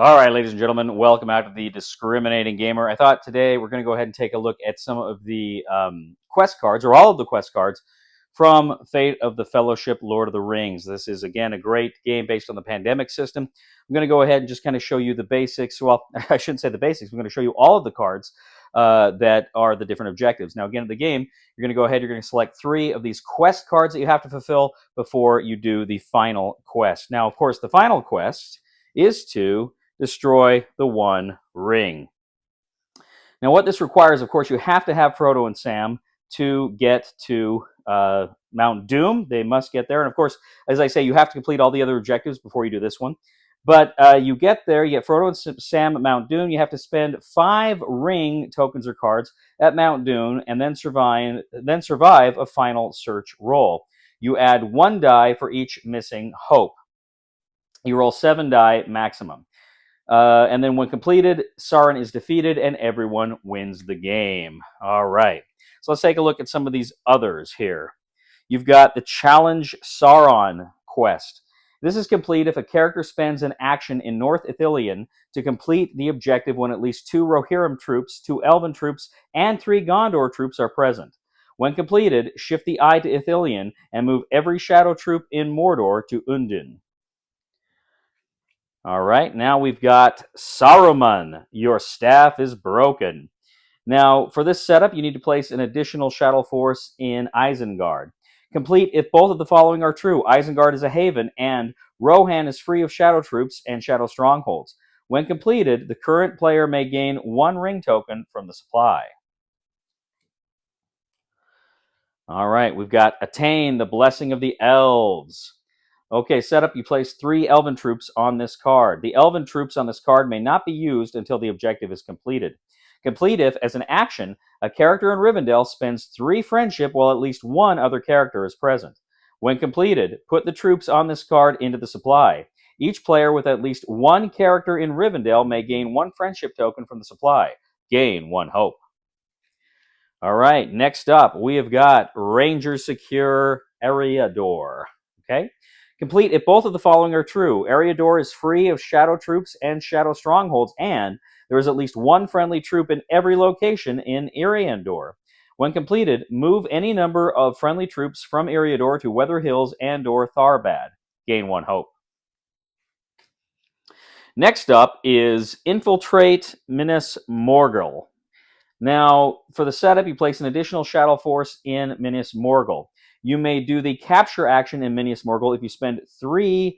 All right, ladies and gentlemen, welcome out to the Discriminating Gamer. I thought today we're going to go ahead and take a look at some of the quest cards, or all of the quest cards, from Fate of the Fellowship Lord of the Rings. This is, again, a great game based on the pandemic system. I'm going to go ahead and just kind of show you the basics. Well, I shouldn't say the basics. I'm going to show you all of the cards that are the different objectives. Now, again, in the game, you're going to go ahead, you're going to select 3 of these quest cards that you have to fulfill before you do the final quest. Now, of course, the final quest is to destroy the One Ring. Now, what this requires, of course, you have to have Frodo and Sam to get to Mount Doom. They must get there. And, of course, as I say, you have to complete all the other objectives before you do this one. But you get there, you get Frodo and Sam at Mount Doom. You have to spend 5 ring tokens or cards at Mount Doom and then survive a final search roll. You add 1 die for each missing hope. You roll 7 die maximum. And then when completed, Sauron is defeated and everyone wins the game. All right. So let's take a look at some of these others here. You've got the Challenge Sauron quest. This is complete if a character spends an action in North Ithilien to complete the objective when at least 2 Rohirrim troops, 2 Elven troops, and 3 Gondor troops are present. When completed, shift the eye to Ithilien and move every shadow troop in Mordor to Undin. All right, now we've got Saruman, your staff is broken. Now, for this setup, you need to place an additional shadow force in Isengard. Complete if both of the following are true. Isengard is a haven, and Rohan is free of shadow troops and shadow strongholds. When completed, the current player may gain 1 ring token from the supply. All right, we've got Attain, the Blessing of the Elves. Okay, setup, you place 3 Elven troops on this card. The Elven troops on this card may not be used until the objective is completed. Complete if, as an action, a character in Rivendell spends 3 friendship while at least 1 other character is present. When completed, put the troops on this card into the supply. Each player with at least 1 character in Rivendell may gain 1 friendship token from the supply. Gain 1 hope. All right, next up, we have got Ranger Secure Eriador. Okay? Complete if both of the following are true. Eriador is free of shadow troops and shadow strongholds, and there is at least 1 friendly troop in every location in Eriador. When completed, move any number of friendly troops from Eriador to Weather Hills and/or Tharbad. Gain 1 hope. Next up is Infiltrate Minas Morgul. Now, for the setup, you place an additional shadow force in Minas Morgul. You may do the capture action in Minas Morgul if you spend 3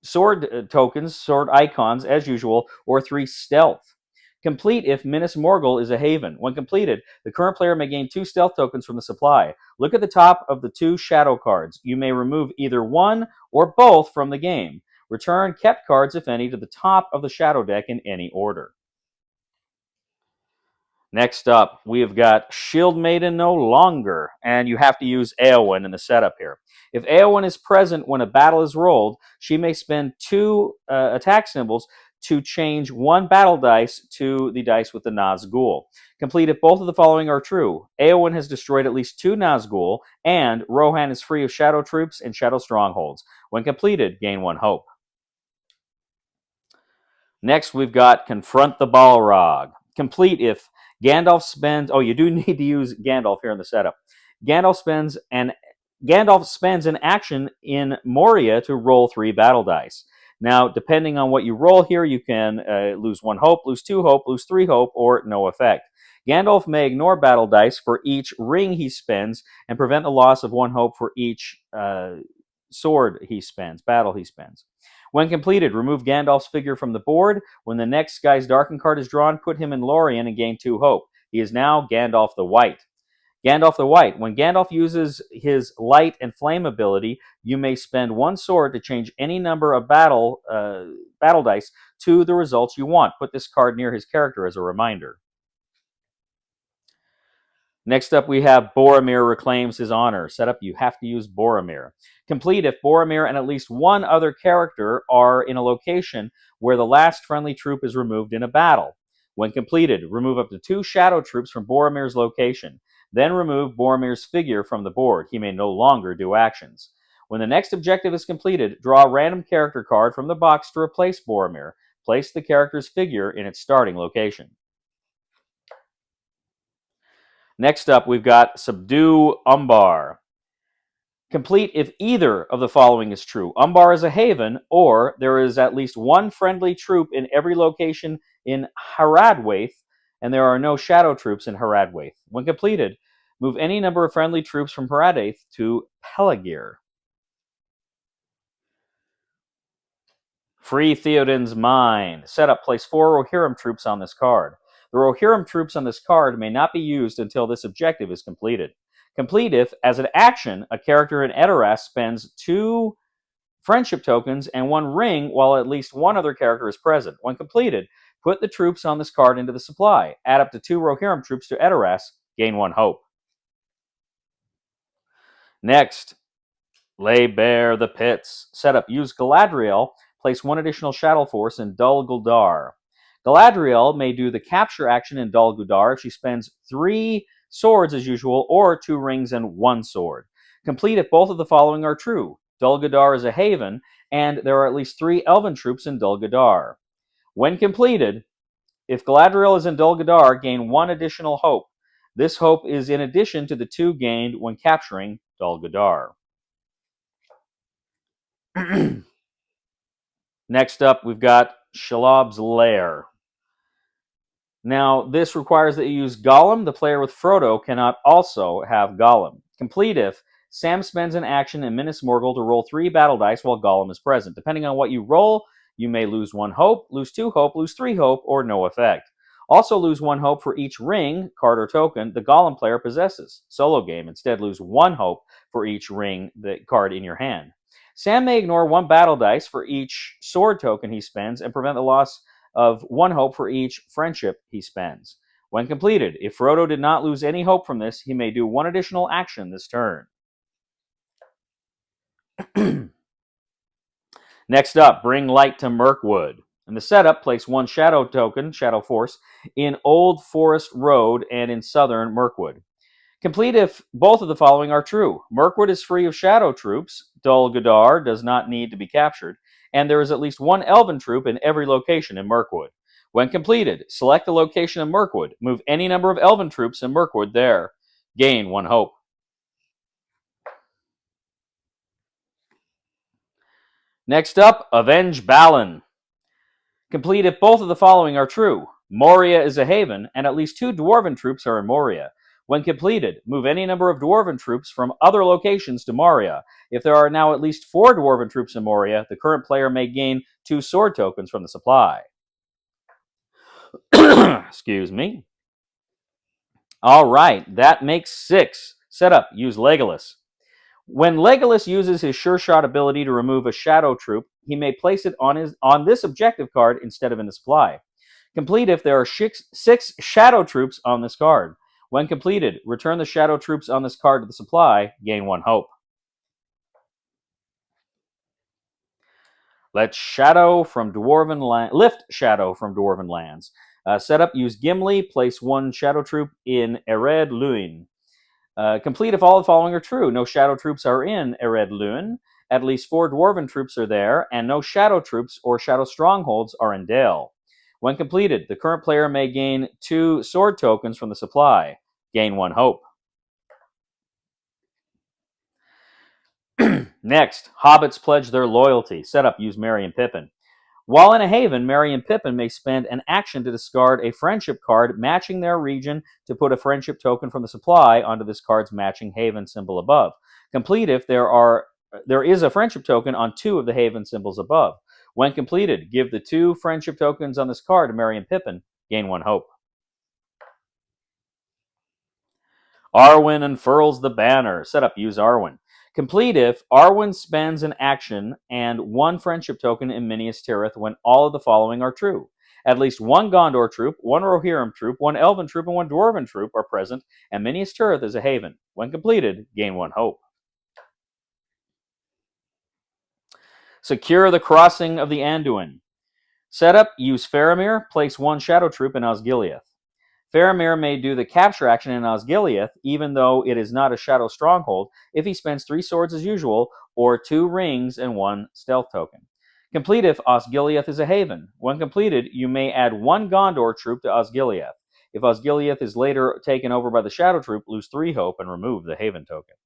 sword tokens, sword icons, as usual, or 3 stealth. Complete if Minas Morgul is a haven. When completed, the current player may gain 2 stealth tokens from the supply. Look at the top of the 2 shadow cards. You may remove either one or both from the game. Return kept cards, if any, to the top of the shadow deck in any order. Next up, we have got Shield Maiden no longer, and you have to use Eowyn in the setup here. If Eowyn is present when a battle is rolled, she may spend 2 attack symbols to change 1 battle dice to the dice with the Nazgul. Complete if both of the following are true. Eowyn has destroyed at least 2 Nazgul, and Rohan is free of shadow troops and shadow strongholds. When completed, gain 1 hope. Next, we've got Confront the Balrog. Complete if Gandalf spends... Oh, you do need to use Gandalf here in the setup. Gandalf spends an action in Moria to roll 3 battle dice. Now, depending on what you roll here, you can lose 1 hope, lose 2 hope, lose 3 hope, or no effect. Gandalf may ignore battle dice for each ring he spends and prevent the loss of 1 hope for each sword he spends, battle he spends. When completed, remove Gandalf's figure from the board. When the next Guy's Darken card is drawn, put him in Lorien and gain 2 hope. He is now Gandalf the White. Gandalf the White. When Gandalf uses his Light and Flame ability, you may spend 1 sword to change any number of battle dice to the results you want. Put this card near his character as a reminder. Next up, we have Boromir reclaims his honor. Setup, you have to use Boromir. Complete if Boromir and at least 1 other character are in a location where the last friendly troop is removed in a battle. When completed, remove up to 2 shadow troops from Boromir's location. Then remove Boromir's figure from the board. He may no longer do actions. When the next objective is completed, draw a random character card from the box to replace Boromir. Place the character's figure in its starting location. Next up, we've got Subdue Umbar. Complete if either of the following is true. Umbar is a haven, or there is at least one friendly troop in every location in Haradwaith, and there are no shadow troops in Haradwaith. When completed, move any number of friendly troops from Haradwaith to Pelagir. Free Theoden's Mine. Setup, place 4 Rohirrim troops on this card. The Rohirrim troops on this card may not be used until this objective is completed. Complete if, as an action, a character in Edoras spends 2 friendship tokens and 1 ring while at least one other character is present. When completed, put the troops on this card into the supply. Add up to 2 Rohirrim troops to Edoras, gain 1 hope. Next, Lay Bare the Pits. Setup, use Galadriel. Place 1 additional Shadow Force in Dol Guldur. Galadriel may do the capture action in Dol Guldur if she spends 3 swords as usual, or 2 rings and 1 sword. Complete if both of the following are true. Dol Guldur is a haven, and there are at least 3 elven troops in Dol Guldur. When completed, if Galadriel is in Dol Guldur, gain 1 additional hope. This hope is in addition to the 2 gained when capturing Dol Guldur. Next up, we've got Shelob's Lair. Now, this requires that you use Gollum. The player with Frodo cannot also have Gollum. Complete if Sam spends an action in Minas Morgul to roll 3 battle dice while Gollum is present. Depending on what you roll, you may lose 1 hope, lose 2 hope, lose 3 hope, or no effect. Also lose 1 hope for each ring, card, or token the Gollum player possesses. Solo game, instead lose 1 hope for each ring, the card in your hand. Sam may ignore 1 battle dice for each sword token he spends and prevent the loss of 1 hope for each friendship he spends. When completed, if Frodo did not lose any hope from this, he may do 1 additional action this turn. Next up, bring light to Mirkwood. In the setup, place 1 shadow token, Shadow Force, in Old Forest Road and in southern Mirkwood. Complete if both of the following are true. Mirkwood is free of shadow troops, Dol Guldur does not need to be captured, and there is at least 1 elven troop in every location in Mirkwood. When completed, select the location of Mirkwood. Move any number of elven troops in Mirkwood there. Gain 1 hope. Next up, Avenge Balin. Complete if both of the following are true. Moria is a haven, and at least 2 dwarven troops are in Moria. When completed, move any number of dwarven troops from other locations to Moria. If there are now at least 4 dwarven troops in Moria, the current player may gain 2 sword tokens from the supply. Excuse me. All right, that makes 6. Setup, use Legolas. When Legolas uses his Sure Shot ability to remove a shadow troop, he may place it on this objective card instead of in the supply. Complete if there are 6 shadow troops on this card. When completed, return the shadow troops on this card to the supply, gain 1 hope. Lift Shadow from Dwarven Lands. Setup, use Gimli, place 1 shadow troop in Ered Luin. Complete if all the following are true. No shadow troops are in Ered Luin. At least 4 dwarven troops are there, and no shadow troops or shadow strongholds are in Dale. When completed, the current player may gain 2 sword tokens from the supply. Gain 1 hope. Next, hobbits pledge their loyalty. Setup, use Merry and Pippin. While in a haven, Merry and Pippin may spend an action to discard a friendship card matching their region to put a friendship token from the supply onto this card's matching haven symbol above. Complete if there is a friendship token on 2 of the haven symbols above. When completed, give the 2 friendship tokens on this card to Merry and Pippin. Gain 1 hope. Arwen unfurls the banner. Setup, use Arwen. Complete if Arwen spends an action and 1 friendship token in Minas Tirith when all of the following are true. At least 1 Gondor troop, 1 Rohirrim troop, 1 Elven troop, and 1 Dwarven troop are present, and Minas Tirith is a haven. When completed, gain 1 hope. Secure the crossing of the Anduin. Setup, use Faramir, place 1 shadow troop in Osgiliath. Faramir may do the capture action in Osgiliath, even though it is not a shadow stronghold, if he spends 3 swords as usual, or 2 rings and 1 stealth token. Complete if Osgiliath is a haven. When completed, you may add 1 Gondor troop to Osgiliath. If Osgiliath is later taken over by the shadow troop, lose 3 hope and remove the haven token.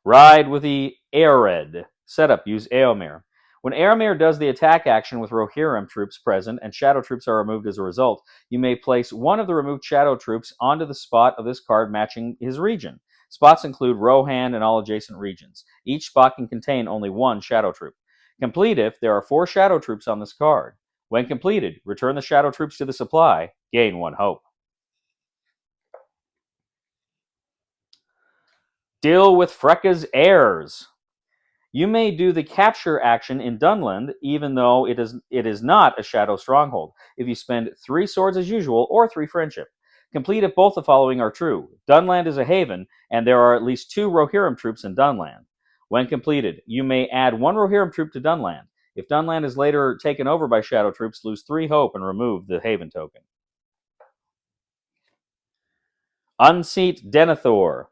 Ride with the Eored. Setup, use Eomer. When Eomer does the attack action with Rohirrim troops present and shadow troops are removed as a result, you may place one of the removed shadow troops onto the spot of this card matching his region. Spots include Rohan and all adjacent regions. Each spot can contain only 1 shadow troop. Complete if there are 4 shadow troops on this card. When completed, return the shadow troops to the supply, gain 1 hope. Deal with Freka's heirs. You may do the capture action in Dunland, even though it is not a shadow stronghold, if you spend 3 swords as usual or 3 friendship. Complete if both the following are true. Dunland is a haven, and there are at least 2 Rohirrim troops in Dunland. When completed, you may add 1 Rohirrim troop to Dunland. If Dunland is later taken over by shadow troops, lose 3 hope and remove the haven token. Unseat Denethor.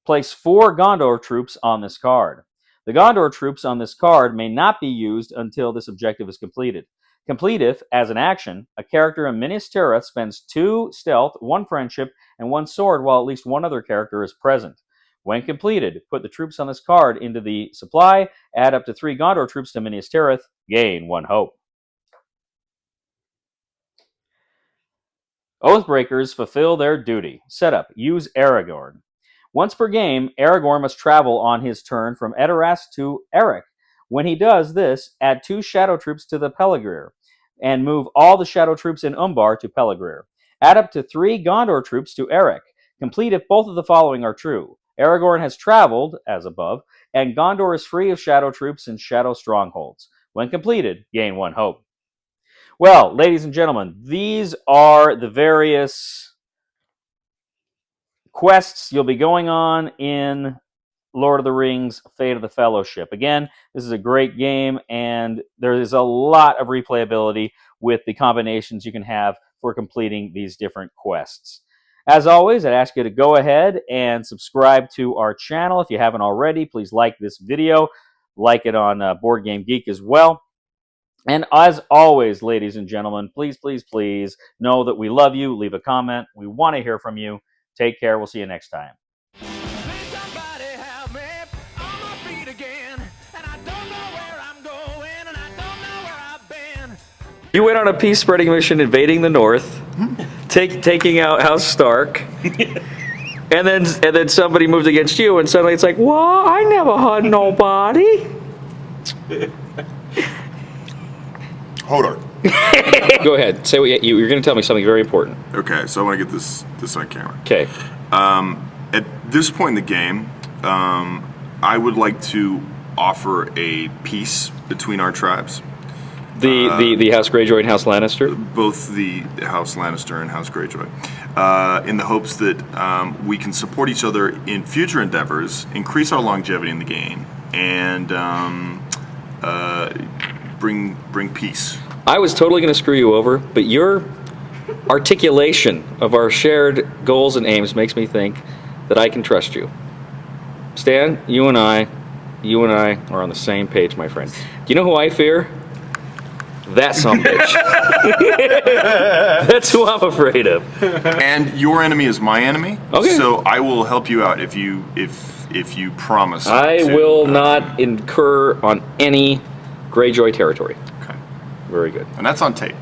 Place 4 Gondor troops on this card. The Gondor troops on this card may not be used until this objective is completed. Complete if, as an action, a character in Minas Tirith spends 2 stealth, 1 friendship, and 1 sword while at least 1 other character is present. When completed, put the troops on this card into the supply, add up to 3 Gondor troops to Minas Tirith, gain 1 hope. Oathbreakers fulfill their duty. Setup, use Aragorn. Once per game, Aragorn must travel on his turn from Edoras to Erech. When he does this, add 2 shadow troops to the Peligrir, and move all the shadow troops in Umbar to Peligrir. Add up to 3 Gondor troops to Erech. Complete if both of the following are true. Aragorn has traveled, as above, and Gondor is free of shadow troops and shadow strongholds. When completed, gain 1 hope. Well, ladies and gentlemen, these are the various quests you'll be going on in Lord of the Rings, Fate of the Fellowship. Again, this is a great game, and there is a lot of replayability with the combinations you can have for completing these different quests. As always, I'd ask you to go ahead and subscribe to our channel. If you haven't already, please like this video. Like it on Board Game Geek as well. And as always, ladies and gentlemen, please, please, please know that we love you. Leave a comment. We want to hear from you. Take care. We'll see you next time. You went on a peace spreading mission invading the north, taking out House Stark, and then somebody moved against you, and suddenly it's like, what? I never hurt nobody. Hodor. Go ahead. Say what you're going to tell me something very important. Okay, so I want to get this on camera. Okay. At this point in the game, I would like to offer a peace between our tribes. The House Greyjoy and House Lannister? Both the House Lannister and House Greyjoy. In the hopes that we can support each other in future endeavors, increase our longevity in the game, and bring peace. I was totally going to screw you over, but your articulation of our shared goals and aims makes me think that I can trust you. Stan, you and I are on the same page, my friend. Do you know who I fear? That sumbitch. That's who I'm afraid of. And your enemy is my enemy. Okay. So I will help you out if you promise. I will not incur on any Greyjoy territory. Okay. Very good. And that's on tape.